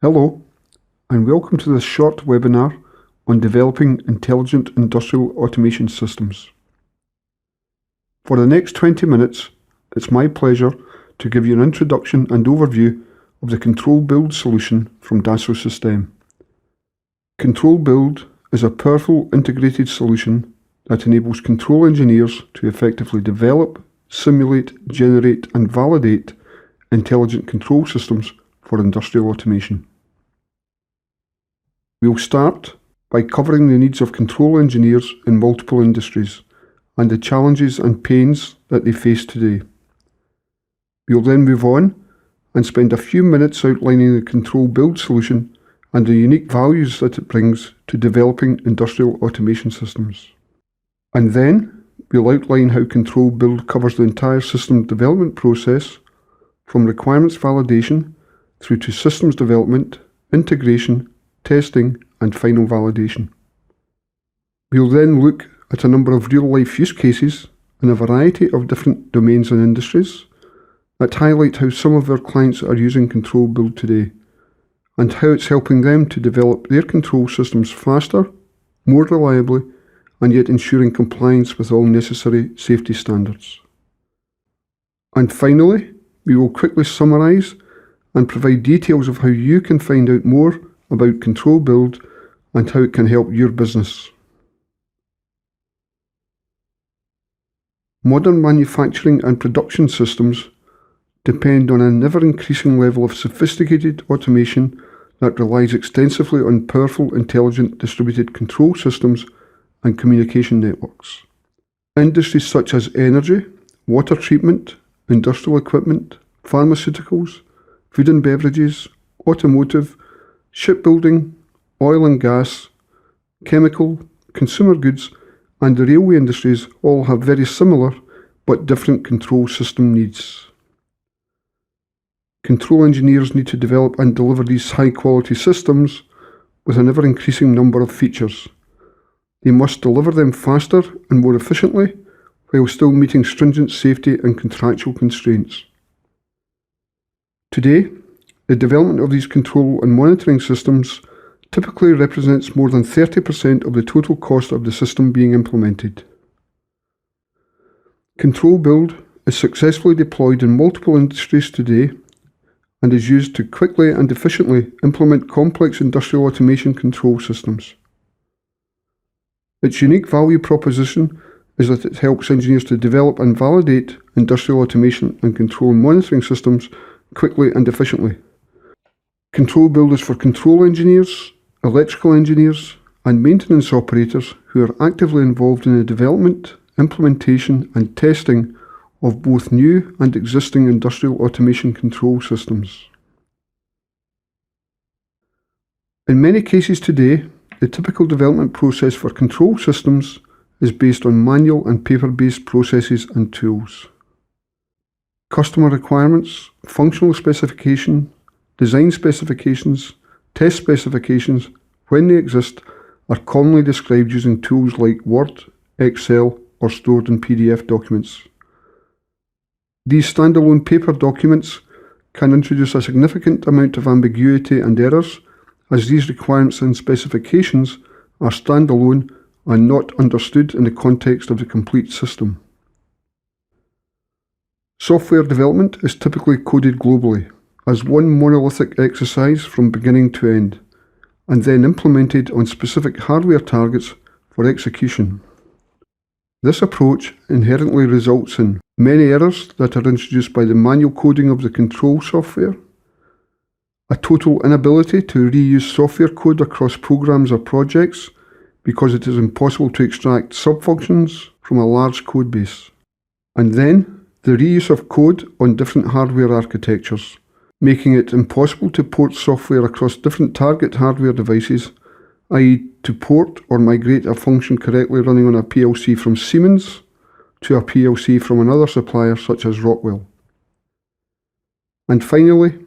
Hello, and welcome to this short webinar on developing intelligent industrial automation systems. For the next 20 minutes, it's my pleasure to give you an introduction and overview of the Controlbuild solution from Dassault Systèmes. Controlbuild is a powerful integrated solution that enables control engineers to effectively develop, simulate, generate, and validate intelligent control systems for industrial automation. We'll start by covering the needs of control engineers in multiple industries and the challenges and pains that they face today. We'll then move on and spend a few minutes outlining the Controlbuild solution and the unique values that it brings to developing industrial automation systems. And then we'll outline how Controlbuild covers the entire system development process, from requirements validation through to systems development, integration, testing, and final validation. We'll then look at a number of real-life use cases in a variety of different domains and industries that highlight how some of our clients are using Controlbuild today, and how it's helping them to develop their control systems faster, more reliably, and yet ensuring compliance with all necessary safety standards. And finally, we will quickly summarise and provide details of how you can find out more about Controlbuild and how it can help your business. Modern manufacturing and production systems depend on an ever-increasing level of sophisticated automation that relies extensively on powerful, intelligent, distributed control systems and communication networks. Industries such as energy, water treatment, industrial equipment, pharmaceuticals, food and beverages, automotive, shipbuilding, oil and gas, chemical, consumer goods, and the railway industries all have very similar but different control system needs. Control engineers need to develop and deliver these high-quality systems with an ever-increasing number of features. They must deliver them faster and more efficiently while still meeting stringent safety and contractual constraints. Today, the development of these control and monitoring systems typically represents more than 30% of the total cost of the system being implemented. Controlbuild is successfully deployed in multiple industries today and is used to quickly and efficiently implement complex industrial automation control systems. Its unique value proposition is that it helps engineers to develop and validate industrial automation and control and monitoring systems quickly and efficiently. Controlbuild is for control engineers, electrical engineers, and maintenance operators who are actively involved in the development, implementation, and testing of both new and existing industrial automation control systems. In many cases today, the typical development process for control systems is based on manual and paper-based processes and tools. Customer requirements, functional specification, design specifications, test specifications, when they exist, are commonly described using tools like Word, Excel, or stored in PDF documents. These standalone paper documents can introduce a significant amount of ambiguity and errors, as these requirements and specifications are standalone and not understood in the context of the complete system. Software development is typically coded globally, as one monolithic exercise from beginning to end, and then implemented on specific hardware targets for execution. This approach inherently results in many errors that are introduced by the manual coding of the control software, a total inability to reuse software code across programs or projects because it is impossible to extract sub-functions from a large code base, and then the reuse of code on different hardware architectures, making it impossible to port software across different target hardware devices, i.e. to port or migrate a function correctly running on a PLC from Siemens to a PLC from another supplier such as Rockwell. And finally,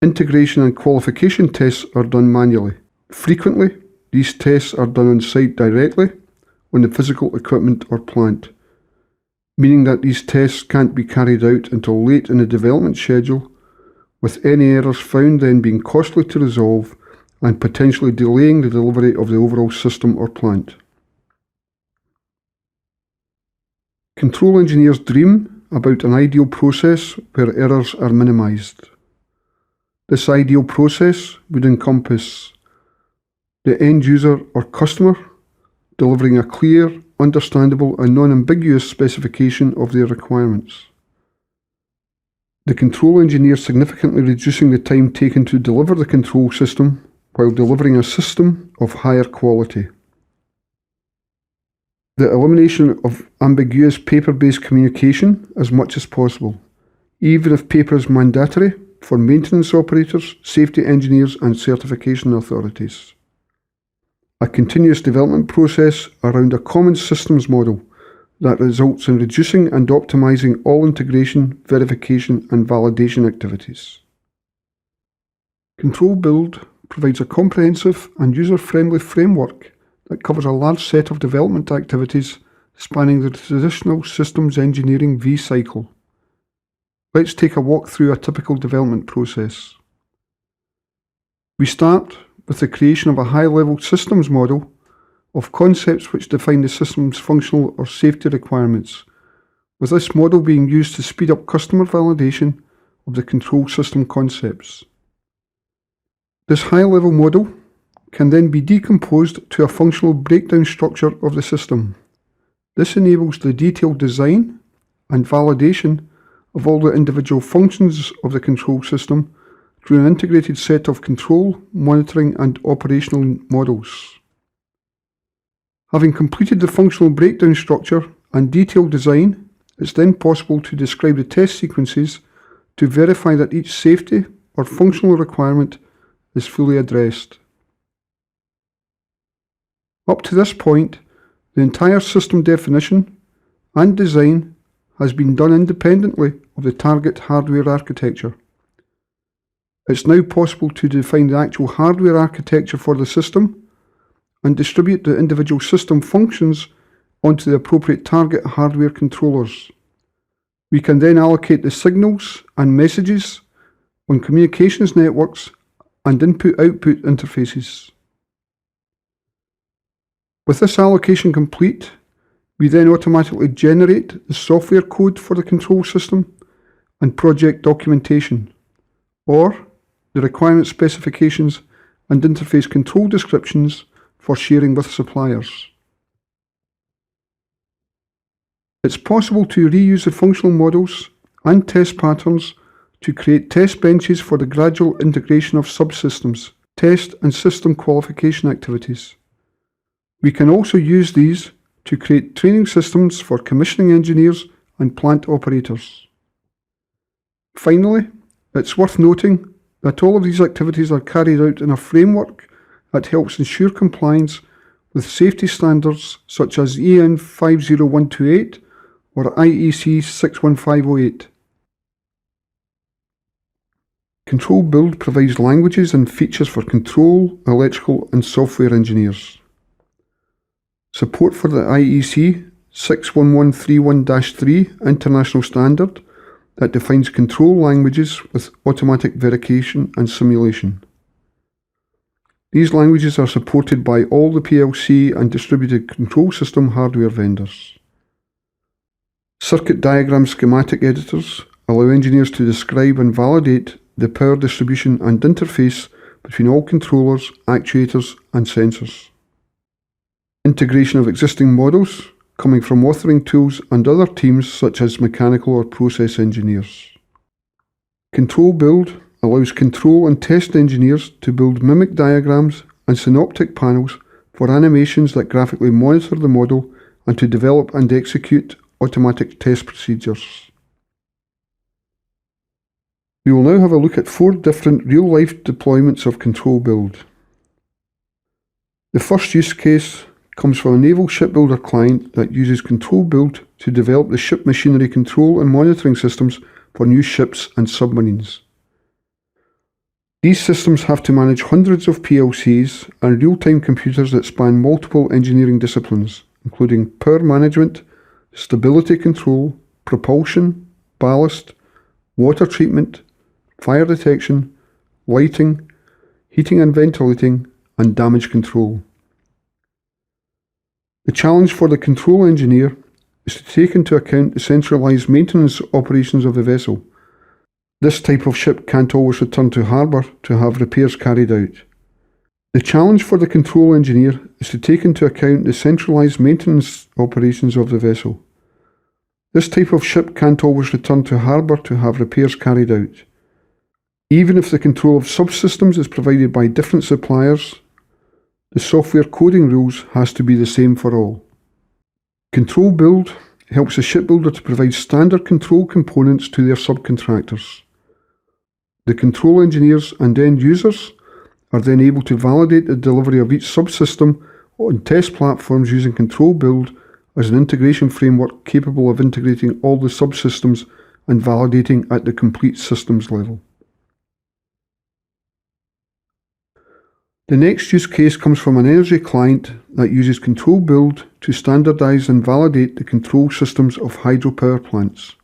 integration and qualification tests are done manually. Frequently, these tests are done on site directly on the physical equipment or plant, meaning that these tests can't be carried out until late in the development schedule with any errors found then being costly to resolve and potentially delaying the delivery of the overall system or plant. Control engineers dream about an ideal process where errors are minimised. This ideal process would encompass the end user or customer delivering a clear, understandable and non-ambiguous specification of their requirements. The control engineer significantly reducing the time taken to deliver the control system while delivering a system of higher quality. The elimination of ambiguous paper-based communication as much as possible, even if paper is mandatory for maintenance operators, safety engineers and certification authorities. A continuous development process around a common systems model that results in reducing and optimizing all integration, verification and validation activities. Controlbuild provides a comprehensive and user-friendly framework that covers a large set of development activities spanning the traditional systems engineering V-cycle. Let's take a walk through a typical development process. We start with the creation of a high-level systems model of concepts which define the system's functional or safety requirements, with this model being used to speed up customer validation of the control system concepts. This high-level model can then be decomposed to a functional breakdown structure of the system. This enables the detailed design and validation of all the individual functions of the control system through an integrated set of control, monitoring and operational models. Having completed the functional breakdown structure and detailed design, it's then possible to describe the test sequences to verify that each safety or functional requirement is fully addressed. Up to this point, the entire system definition and design has been done independently of the target hardware architecture. It's now possible to define the actual hardware architecture for the system and distribute the individual system functions onto the appropriate target hardware controllers. We can then allocate the signals and messages on communications networks and input-output interfaces. With this allocation complete, we then automatically generate the software code for the control system and project documentation, or the requirement specifications and interface control descriptions for sharing with suppliers. It's possible to reuse the functional models and test patterns to create test benches for the gradual integration of subsystems, test and system qualification activities. We can also use these to create training systems for commissioning engineers and plant operators. Finally, it's worth noting that all of these activities are carried out in a framework that helps ensure compliance with safety standards such as EN 50128 or IEC 61508. Controlbuild provides languages and features for control, electrical and software engineers. Support for the IEC 61131-3 international standard that defines control languages with automatic verification and simulation. These languages are supported by all the PLC and distributed control system hardware vendors. Circuit diagram schematic editors allow engineers to describe and validate the power distribution and interface between all controllers, actuators and sensors. Integration of existing models coming from authoring tools and other teams such as mechanical or process engineers. Controlbuild allows control and test engineers to build mimic diagrams and synoptic panels for animations that graphically monitor the model and to develop and execute automatic test procedures. We will now have a look at 4 different real-life deployments of Controlbuild. The first use case comes from a naval shipbuilder client that uses Controlbuild to develop the ship machinery control and monitoring systems for new ships and submarines. These systems have to manage hundreds of PLCs and real-time computers that span multiple engineering disciplines, including power management, stability control, propulsion, ballast, water treatment, fire detection, lighting, heating and ventilating, and damage control. The challenge for the control engineer is to take into account the centralised maintenance operations of the vessel. This type of ship can't always return to harbour to have repairs carried out. The challenge for the control engineer is to take into account the centralised maintenance operations of the vessel. This type of ship can't always return to harbour to have repairs carried out. Even if the control of subsystems is provided by different suppliers, the software coding rules has to be the same for all. Controlbuild helps the shipbuilder to provide standard control components to their subcontractors. The control engineers and end users are then able to validate the delivery of each subsystem on test platforms using Controlbuild as an integration framework capable of integrating all the subsystems and validating at the complete systems level. The next use case comes from an energy client that uses Controlbuild to standardize and validate the control systems of hydropower plants.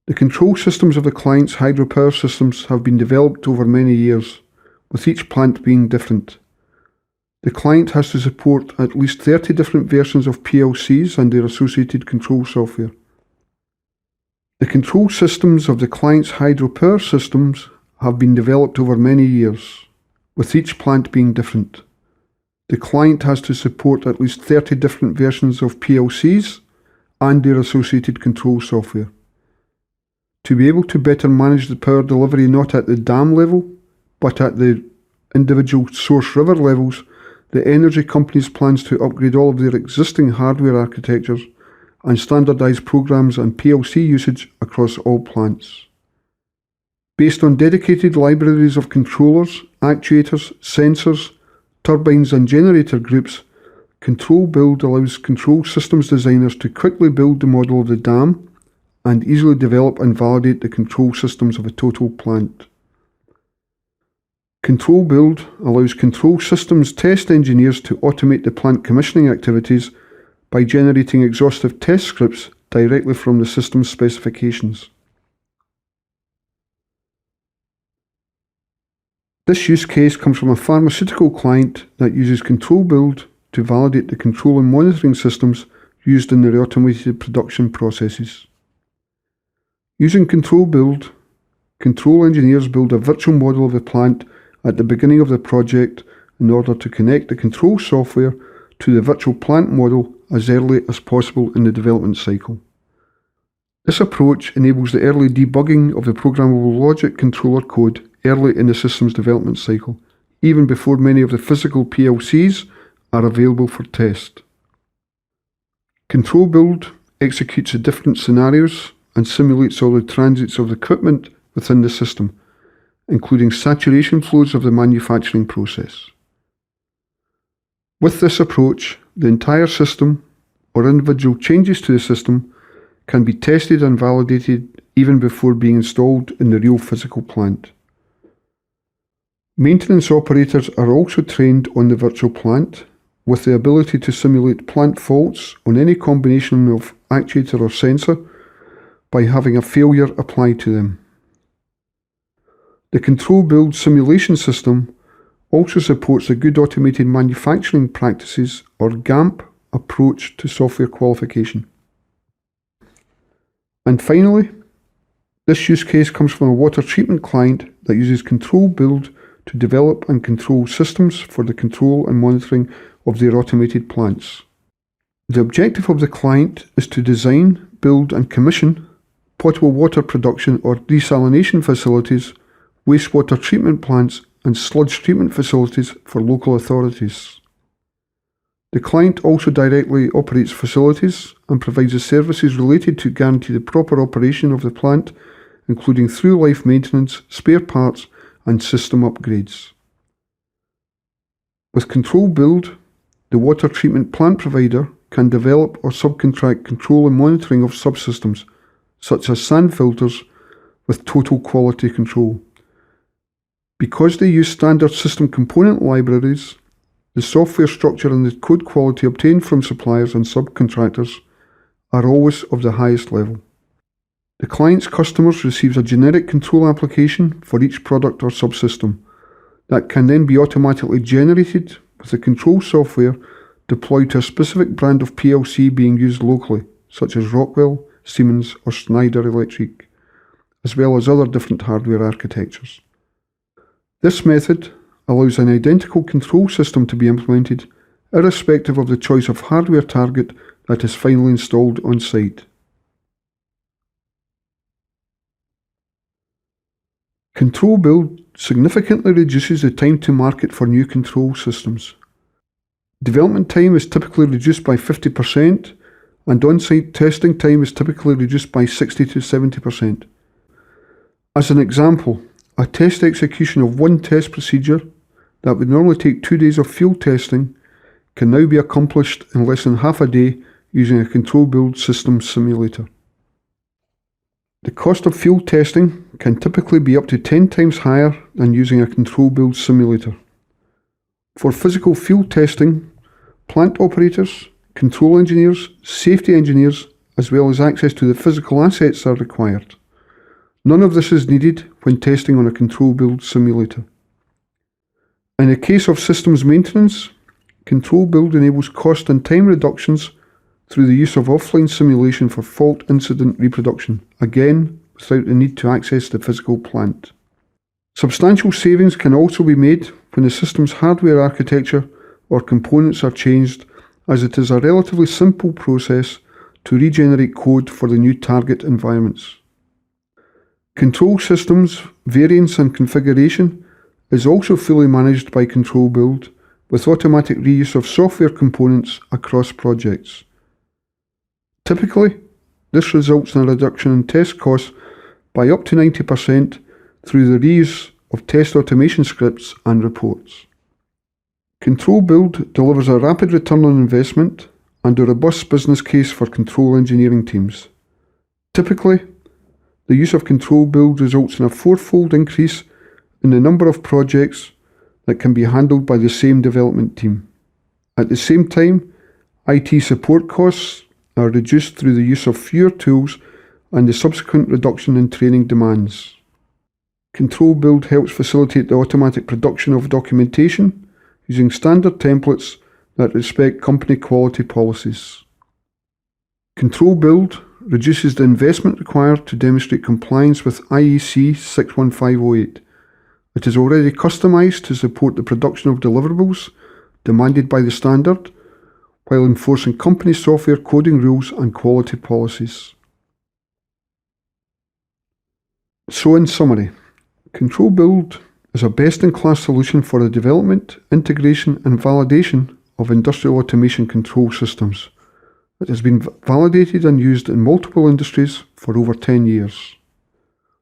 The control systems of the client's hydropower systems have been developed over many years, with each plant being different. The client has to support at least 30 different versions of PLCs and their associated control software. The control systems of the client's hydropower systems have been developed over many years, with each plant being different. The client has to support at least 30 different versions of PLCs and their associated control software. To be able to better manage the power delivery not at the dam level, but at the individual source river levels, the energy companies plans to upgrade all of their existing hardware architectures and standardise programs and PLC usage across all plants. Based on dedicated libraries of controllers, actuators, sensors, turbines and generator groups, Controlbuild allows control systems designers to quickly build the model of the dam and easily develop and validate the control systems of a total plant. Controlbuild allows control systems test engineers to automate the plant commissioning activities by generating exhaustive test scripts directly from the system specifications. This use case comes from a pharmaceutical client that uses Controlbuild to validate the control and monitoring systems used in their automated production processes. Using Controlbuild, control engineers build a virtual model of the plant at the beginning of the project in order to connect the control software to the virtual plant model as early as possible in the development cycle. This approach enables the early debugging of the programmable logic controller code early in the system's development cycle, even before many of the physical PLCs are available for test. Controlbuild executes the different scenarios and simulates all the transits of the equipment within the system, including saturation flows of the manufacturing process. With this approach, the entire system, or individual changes to the system, can be tested and validated even before being installed in the real physical plant. Maintenance operators are also trained on the virtual plant, with the ability to simulate plant faults on any combination of actuator or sensor by having a failure applied to them. The Controlbuild simulation system also supports a good automated manufacturing practices, or GAMP, approach to software qualification. And finally, this use case comes from a water treatment client that uses Controlbuild to develop and control systems for the control and monitoring of their automated plants. The objective of the client is to design, build and commission potable water production or desalination facilities, wastewater treatment plants and sludge treatment facilities for local authorities. The client also directly operates facilities and provides the services related to guarantee the proper operation of the plant, including through-life maintenance, spare parts and system upgrades. With Controlbuild, the water treatment plant provider can develop or subcontract control and monitoring of subsystems, such as sand filters, with total quality control. Because they use standard system component libraries, the software structure and the code quality obtained from suppliers and subcontractors are always of the highest level. The client's customers receives a generic control application for each product or subsystem that can then be automatically generated with the control software deployed to a specific brand of PLC being used locally, such as Rockwell, Siemens or Schneider Electric, as well as other different hardware architectures. This method allows an identical control system to be implemented irrespective of the choice of hardware target that is finally installed on site. Controlbuild significantly reduces the time to market for new control systems. Development time is typically reduced by 50%, and on-site testing time is typically reduced by 60 to 70%. As an example, a test execution of one test procedure that would normally take 2 days of field testing can now be accomplished in less than half a day using a Controlbuild system simulator. The cost of field testing can typically be up to 10 times higher than using a Controlbuild simulator. For physical field testing, plant operators, control engineers, safety engineers, as well as access to the physical assets are required. None of this is needed when testing on a Controlbuild simulator. In the case of systems maintenance, Controlbuild enables cost and time reductions through the use of offline simulation for fault incident reproduction, again without the need to access the physical plant. Substantial savings can also be made when the system's hardware architecture or components are changed, as it is a relatively simple process to regenerate code for the new target environments. Control systems, variance and configuration is also fully managed by Controlbuild with automatic reuse of software components across projects. Typically, this results in a reduction in test costs by up to 90% through the reuse of test automation scripts and reports. Controlbuild delivers a rapid return on investment and a robust business case for control engineering teams. Typically, the use of Controlbuild results in a fourfold increase in the number of projects that can be handled by the same development team. At the same time, IT support costs are reduced through the use of fewer tools and the subsequent reduction in training demands. Controlbuild helps facilitate the automatic production of documentation using standard templates that respect company quality policies. Controlbuild reduces the investment required to demonstrate compliance with IEC 61508. It is already customized to support the production of deliverables demanded by the standard, while enforcing company software coding rules and quality policies. So in summary, Controlbuild is a best-in-class solution for the development, integration and validation of industrial automation control systems. It has been validated and used in multiple industries for over 10 years.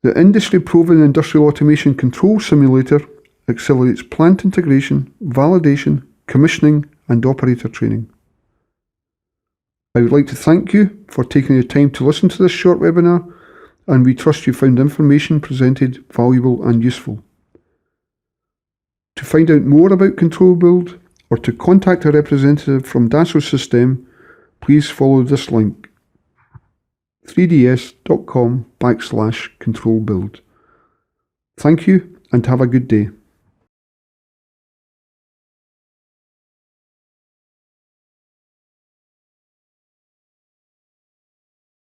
The industry-proven industrial automation control simulator accelerates plant integration, validation, commissioning and operator training. I would like to thank you for taking the time to listen to this short webinar, and we trust you found the information presented valuable and useful. To find out more about Controlbuild or to contact a representative from Dassault Systèmes, please follow this link: 3ds.com/controlbuild. Thank you and have a good day.